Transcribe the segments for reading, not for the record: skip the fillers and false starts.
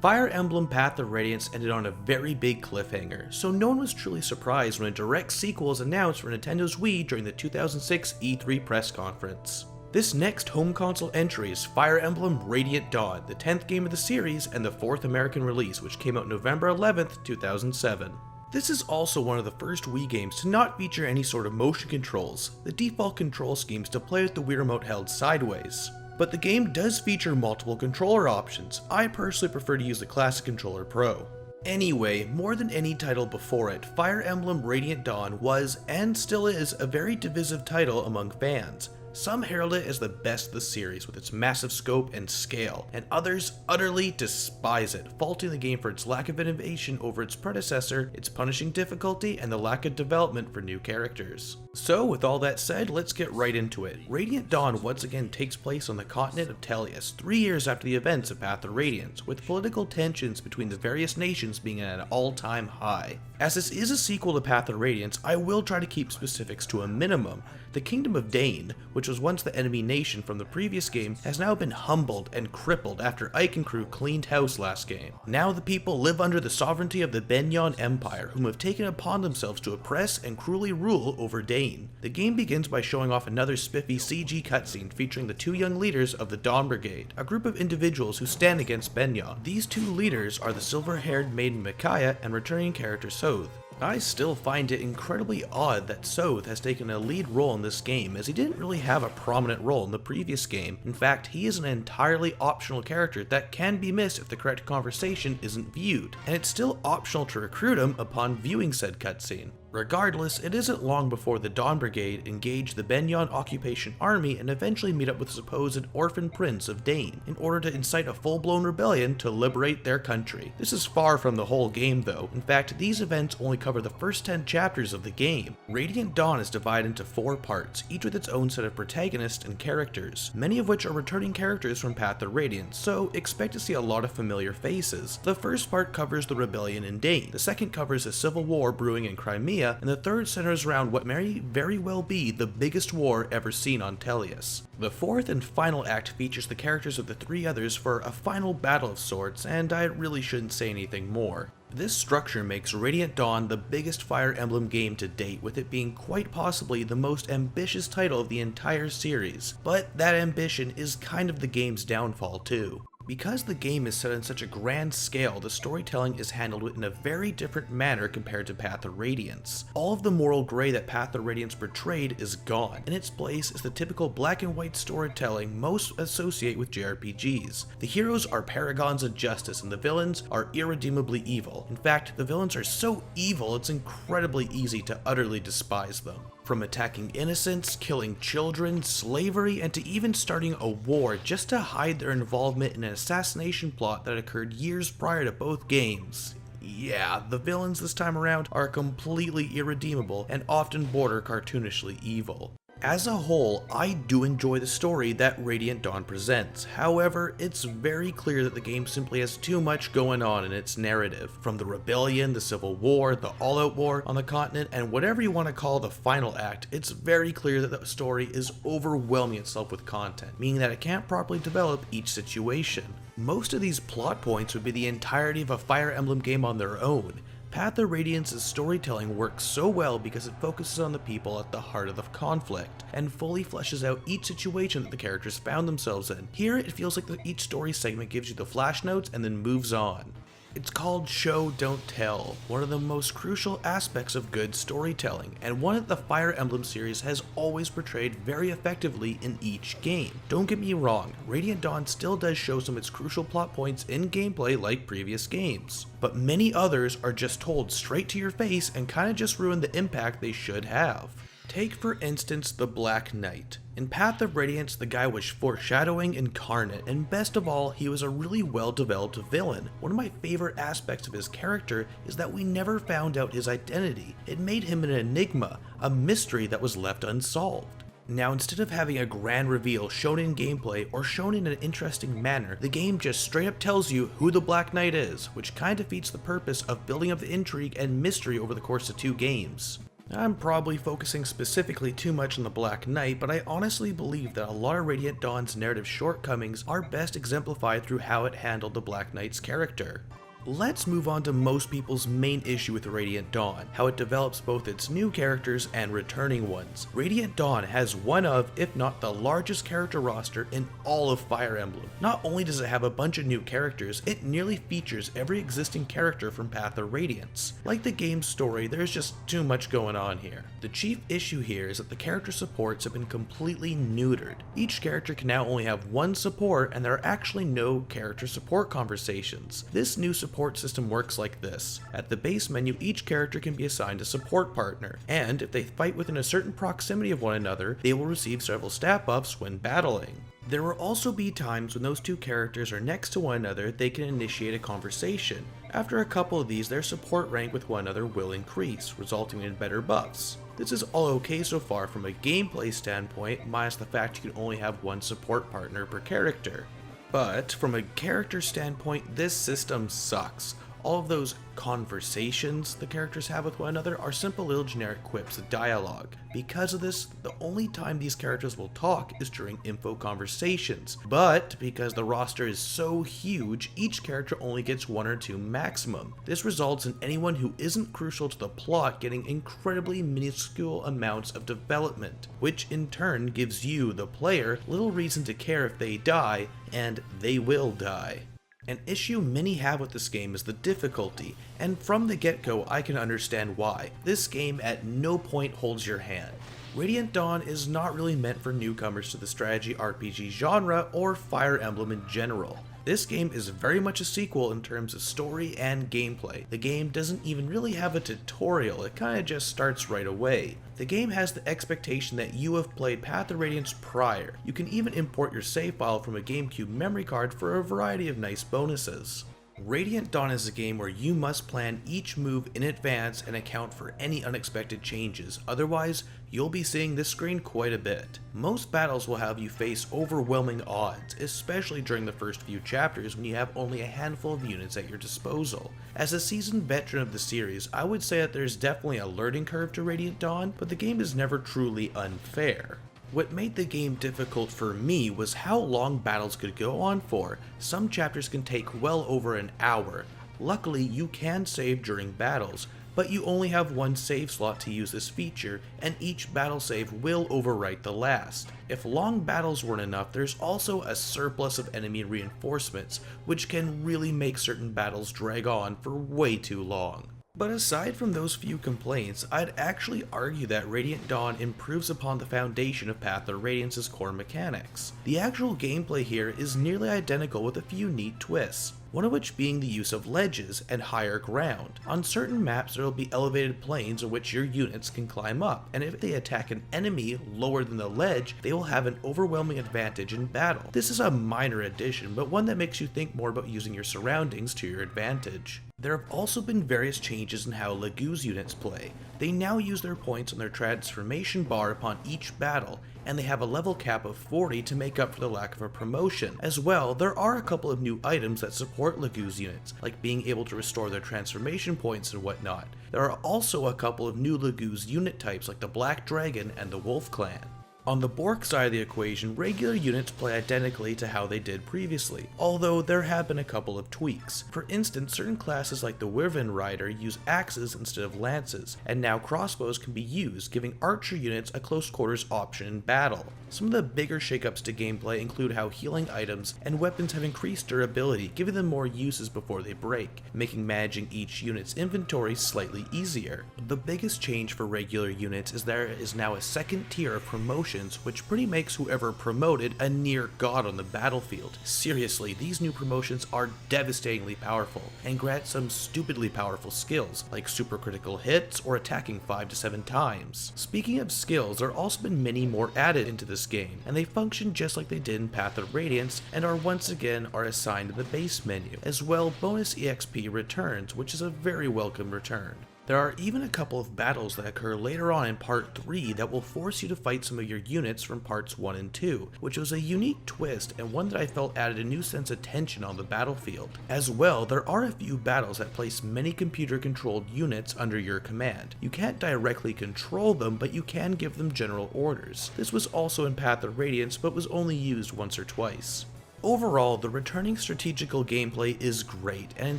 Fire Emblem Path of Radiance ended on a very big cliffhanger, so no one was truly surprised when a direct sequel was announced for Nintendo's Wii during the 2006 E3 press conference. This next home console entry is Fire Emblem Radiant Dawn, the 10th game of the series and the 4th American release, which came out November 11th, 2007. This is also one of the first Wii games to not feature any sort of motion controls. The default control scheme is to play with the Wii Remote held sideways. But the game does feature multiple controller options. I personally prefer to use the Classic Controller Pro. Anyway, more than any title before it, Fire Emblem Radiant Dawn was, and still is, a very divisive title among fans. Some herald it as the best of the series with its massive scope and scale, and others utterly despise it, faulting the game for its lack of innovation over its predecessor, its punishing difficulty, and the lack of development for new characters. So with all that said, let's get right into it. Radiant Dawn once again takes place on the continent of Tellius, 3 years after the events of Path of Radiance, with political tensions between the various nations being at an all-time high. As this is a sequel to Path of Radiance, I will try to keep specifics to a minimum. The Kingdom of Dane, which was once the enemy nation from the previous game, has now been humbled and crippled after Ike and crew cleaned house last game. Now the people live under the sovereignty of the Benyon Empire, whom have taken upon themselves to oppress and cruelly rule over Dane. The game begins by showing off another spiffy CG cutscene featuring the two young leaders of the Dawn Brigade, a group of individuals who stand against Benyon. These two leaders are the silver-haired maiden Micaiah and returning character Soth. I still find it incredibly odd that Soth has taken a lead role in this game, as he didn't really have a prominent role in the previous game. In fact, he is an entirely optional character that can be missed if the correct conversation isn't viewed, and it's still optional to recruit him upon viewing said cutscene. Regardless, it isn't long before the Dawn Brigade engage the Benyon Occupation Army and eventually meet up with the supposed orphan prince of Dane in order to incite a full-blown rebellion to liberate their country. This is far from the whole game though. In fact, these events only cover the first 10 chapters of the game. Radiant Dawn is divided into 4 parts, each with its own set of protagonists and characters, many of which are returning characters from Path of Radiance, so expect to see a lot of familiar faces. The first part covers the rebellion in Dane, the second covers a civil war brewing in Crimea, and the third centers around what may very well be the biggest war ever seen on Tellius. The fourth and final act features the characters of the 3 others for a final battle of sorts, and I really shouldn't say anything more. This structure makes Radiant Dawn the biggest Fire Emblem game to date, with it being quite possibly the most ambitious title of the entire series, but that ambition is kind of the game's downfall too. Because the game is set on such a grand scale, the storytelling is handled in a very different manner compared to Path of Radiance. All of the moral gray that Path of Radiance portrayed is gone. In its place is the typical black and white storytelling most associate with JRPGs. The heroes are paragons of justice and the villains are irredeemably evil. In fact, the villains are so evil it's incredibly easy to utterly despise them. From attacking innocents, killing children, slavery, and to even starting a war just to hide their involvement in an assassination plot that occurred years prior to both games. Yeah, the villains this time around are completely irredeemable and often border cartoonishly evil. As a whole, I do enjoy the story that Radiant Dawn presents. However, it's very clear that the game simply has too much going on in its narrative. From the rebellion, the civil war, the all-out war on the continent, and whatever you want to call the final act, it's very clear that the story is overwhelming itself with content, meaning that it can't properly develop each situation. Most of these plot points would be the entirety of a Fire Emblem game on their own. Path of Radiance's storytelling works so well because it focuses on the people at the heart of the conflict, and fully fleshes out each situation that the characters found themselves in. Here, it feels like each story segment gives you the flash notes and then moves on. It's called Show Don't Tell, one of the most crucial aspects of good storytelling, and one that the Fire Emblem series has always portrayed very effectively in each game. Don't get me wrong, Radiant Dawn still does show some of its crucial plot points in gameplay like previous games, but many others are just told straight to your face and kinda just ruin the impact they should have. Take for instance the Black Knight. In Path of Radiance, the guy was foreshadowing incarnate, and best of all, he was a really well developed villain. One of my favorite aspects of his character is that we never found out his identity. It made him an enigma, a mystery that was left unsolved. Now, instead of having a grand reveal shown in gameplay or shown in an interesting manner, the game just straight up tells you who the Black Knight is, which kind of defeats the purpose of building up the intrigue and mystery over the course of 2 games. I'm probably focusing specifically too much on the Black Knight, but I honestly believe that a lot of Radiant Dawn's narrative shortcomings are best exemplified through how it handled the Black Knight's character. Let's move on to most people's main issue with Radiant Dawn, how it develops both its new characters and returning ones. Radiant Dawn has one of, if not the largest character roster in all of Fire Emblem. Not only does it have a bunch of new characters, it nearly features every existing character from Path of Radiance. Like the game's story, there's just too much going on here. The chief issue here is that the character supports have been completely neutered. Each character can now only have one support, and there are actually no character support conversations. This new support system works like this. At the base menu, each character can be assigned a support partner, and if they fight within a certain proximity of one another, they will receive several stat buffs when battling. There will also be times when those two characters are next to one another, they can initiate a conversation. After a couple of these, their support rank with one another will increase, resulting in better buffs. This is all okay so far from a gameplay standpoint, minus the fact you can only have one support partner per character. But from a character standpoint, this system sucks. All of those conversations the characters have with one another are simple little generic quips of dialogue. Because of this, the only time these characters will talk is during info conversations. But because the roster is so huge, each character only gets one or two maximum. This results in anyone who isn't crucial to the plot getting incredibly minuscule amounts of development, which in turn gives you, the player, little reason to care if they die, and they will die. An issue many have with this game is the difficulty, and from the get-go I can understand why. This game at no point holds your hand. Radiant Dawn is not really meant for newcomers to the strategy RPG genre or Fire Emblem in general. This game is very much a sequel in terms of story and gameplay. The game doesn't even really have a tutorial, it kinda just starts right away. The game has the expectation that you have played Path of Radiance prior. You can even import your save file from a GameCube memory card for a variety of nice bonuses. Radiant Dawn is a game where you must plan each move in advance and account for any unexpected changes, otherwise you'll be seeing this screen quite a bit. Most battles will have you face overwhelming odds, especially during the first few chapters when you have only a handful of units at your disposal. As a seasoned veteran of the series, I would say that there's definitely a learning curve to Radiant Dawn, but the game is never truly unfair. What made the game difficult for me was how long battles could go on for. Some chapters can take well over an hour. Luckily, you can save during battles, but you only have one save slot to use this feature, and each battle save will overwrite the last. If long battles weren't enough, there's also a surplus of enemy reinforcements, which can really make certain battles drag on for way too long. But aside from those few complaints, I'd actually argue that Radiant Dawn improves upon the foundation of Path of Radiance's core mechanics. The actual gameplay here is nearly identical with a few neat twists, one of which being the use of ledges and higher ground. On certain maps there will be elevated planes on which your units can climb up, and if they attack an enemy lower than the ledge, they will have an overwhelming advantage in battle. This is a minor addition, but one that makes you think more about using your surroundings to your advantage. There have also been various changes in how Lagu's units play. They now use their points on their transformation bar upon each battle, and they have a level cap of 40 to make up for the lack of a promotion. As well, there are a couple of new items that support Lagu's units, like being able to restore their transformation points and whatnot. There are also a couple of new Lagu's unit types like the Black Dragon and the Wolf Clan. On the Bork side of the equation, regular units play identically to how they did previously, although there have been a couple of tweaks. For instance, certain classes like the Wyvern Rider use axes instead of lances, and now crossbows can be used, giving archer units a close quarters option in battle. Some of the bigger shakeups to gameplay include how healing items and weapons have increased durability, giving them more uses before they break, making managing each unit's inventory slightly easier. The biggest change for regular units is there is now a second tier of promotions, which pretty makes whoever promoted a near god on the battlefield. Seriously, these new promotions are devastatingly powerful, and grant some stupidly powerful skills, like super critical hits or attacking 5 to 7 times. Speaking of skills, there have also been many more added into this game, and they function just like they did in Path of Radiance, and are once again assigned in the base menu. As well, bonus EXP returns, which is a very welcome return. There are even a couple of battles that occur later on in Part 3 that will force you to fight some of your units from Parts 1 and 2, which was a unique twist and one that I felt added a new sense of tension on the battlefield. As well, there are a few battles that place many computer-controlled units under your command. You can't directly control them, but you can give them general orders. This was also in Path of Radiance, but was only used once or twice. Overall, the returning strategical gameplay is great, and in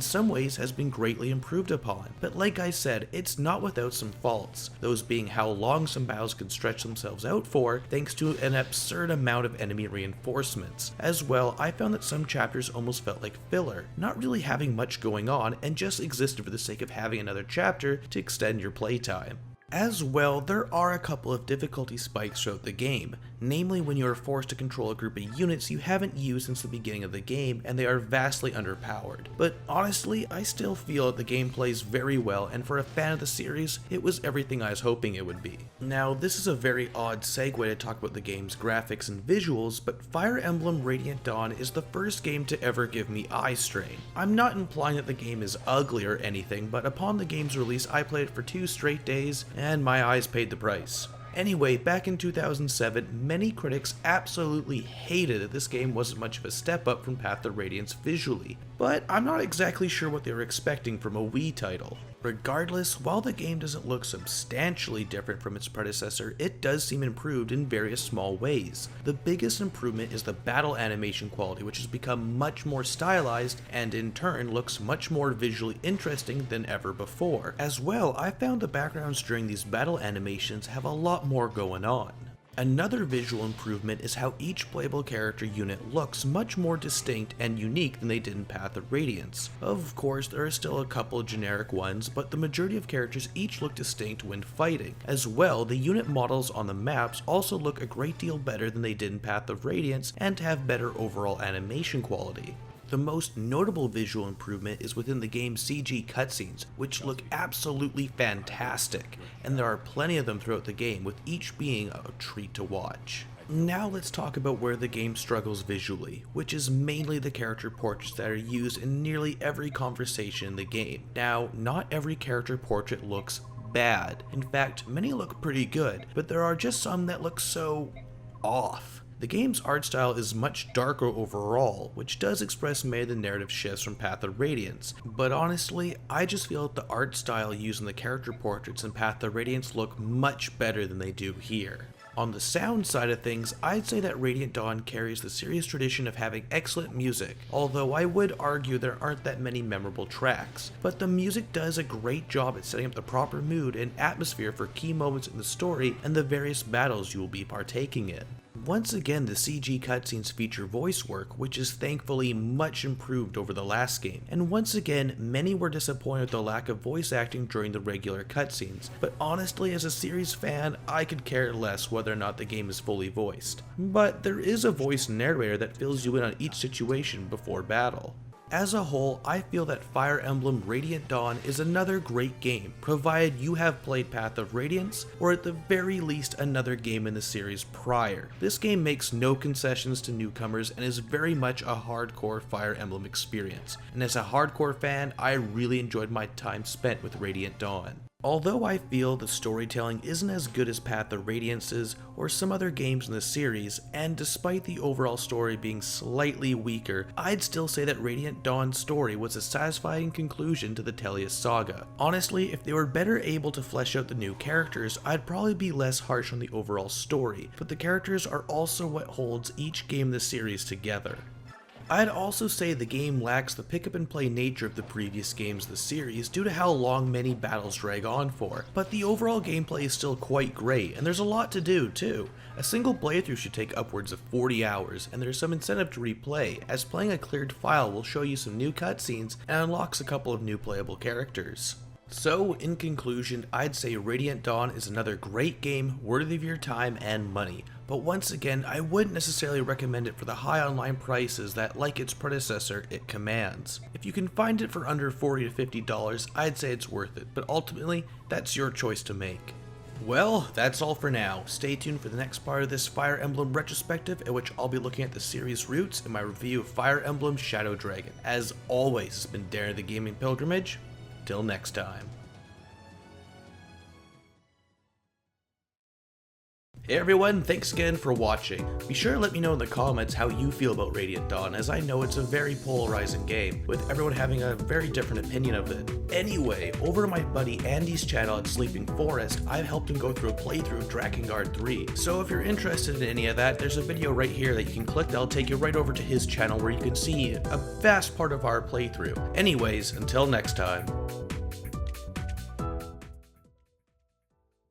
some ways has been greatly improved upon, but like I said, it's not without some faults, those being how long some battles can stretch themselves out for thanks to an absurd amount of enemy reinforcements. As well, I found that some chapters almost felt like filler, not really having much going on and just existed for the sake of having another chapter to extend your playtime. As well, there are a couple of difficulty spikes throughout the game, namely when you are forced to control a group of units you haven't used since the beginning of the game and they are vastly underpowered. But honestly, I still feel that the game plays very well, and for a fan of the series, it was everything I was hoping it would be. Now, this is a very odd segue to talk about the game's graphics and visuals, but Fire Emblem Radiant Dawn is the first game to ever give me eye strain. I'm not implying that the game is ugly or anything, but upon the game's release I played it for 2 straight days, and my eyes paid the price. Anyway, back in 2007, many critics absolutely hated that this game wasn't much of a step up from Path of Radiance visually, but I'm not exactly sure what they were expecting from a Wii title. Regardless, while the game doesn't look substantially different from its predecessor, it does seem improved in various small ways. The biggest improvement is the battle animation quality, which has become much more stylized and in turn looks much more visually interesting than ever before. As well, I found the backgrounds during these battle animations have a lot more going on. Another visual improvement is how each playable character unit looks much more distinct and unique than they did in Path of Radiance. Of course, there are still a couple generic ones, but the majority of characters each look distinct when fighting. As well, the unit models on the maps also look a great deal better than they did in Path of Radiance and have better overall animation quality. The most notable visual improvement is within the game's CG cutscenes, which look absolutely fantastic, and there are plenty of them throughout the game, with each being a treat to watch. Now let's talk about where the game struggles visually, which is mainly the character portraits that are used in nearly every conversation in the game. Now, not every character portrait looks bad. In fact, many look pretty good, but there are just some that look so off. The game's art style is much darker overall, which does express many of the narrative shifts from Path of Radiance, but honestly, I just feel that the art style used in the character portraits in Path of Radiance look much better than they do here. On the sound side of things, I'd say that Radiant Dawn carries the series' tradition of having excellent music, although I would argue there aren't that many memorable tracks, but the music does a great job at setting up the proper mood and atmosphere for key moments in the story and the various battles you will be partaking in. Once again, the CG cutscenes feature voice work, which is thankfully much improved over the last game, and once again, many were disappointed with the lack of voice acting during the regular cutscenes, but honestly, as a series fan, I could care less whether or not the game is fully voiced. But there is a voice narrator that fills you in on each situation before battle. As a whole, I feel that Fire Emblem Radiant Dawn is another great game, provided you have played Path of Radiance, or at the very least another game in the series prior. This game makes no concessions to newcomers and is very much a hardcore Fire Emblem experience, and as a hardcore fan, I really enjoyed my time spent with Radiant Dawn. Although I feel the storytelling isn't as good as Path of Radiance's or some other games in the series, and despite the overall story being slightly weaker, I'd still say that Radiant Dawn's story was a satisfying conclusion to the Tellius saga. Honestly, if they were better able to flesh out the new characters, I'd probably be less harsh on the overall story, but the characters are also what holds each game in the series together. I'd also say the game lacks the pick up and play nature of the previous games of the series due to how long many battles drag on for, but the overall gameplay is still quite great, and there's a lot to do too. A single playthrough should take upwards of 40 hours, and there's some incentive to replay, as playing a cleared file will show you some new cutscenes and unlocks a couple of new playable characters. So, in conclusion, I'd say Radiant Dawn is another great game worthy of your time and money, but once again, I wouldn't necessarily recommend it for the high online prices that, like its predecessor, it commands. If you can find it for under $40 to $50, I'd say it's worth it, but ultimately, that's your choice to make. Well, that's all for now. Stay tuned for the next part of this Fire Emblem retrospective, in which I'll be looking at the series' roots in my review of Fire Emblem Shadow Dragon. As always, it's been Darren the Gaming Pilgrimage. Till next time. Hey everyone, thanks again for watching. Be sure to let me know in the comments how you feel about Radiant Dawn, as I know it's a very polarizing game, with everyone having a very different opinion of it. Anyway, over to my buddy Andy's channel at Sleeping Forest, I've helped him go through a playthrough of Drakengard 3. So if you're interested in any of that, there's a video right here that you can click that'll take you right over to his channel where you can see a vast part of our playthrough. Anyways, until next time.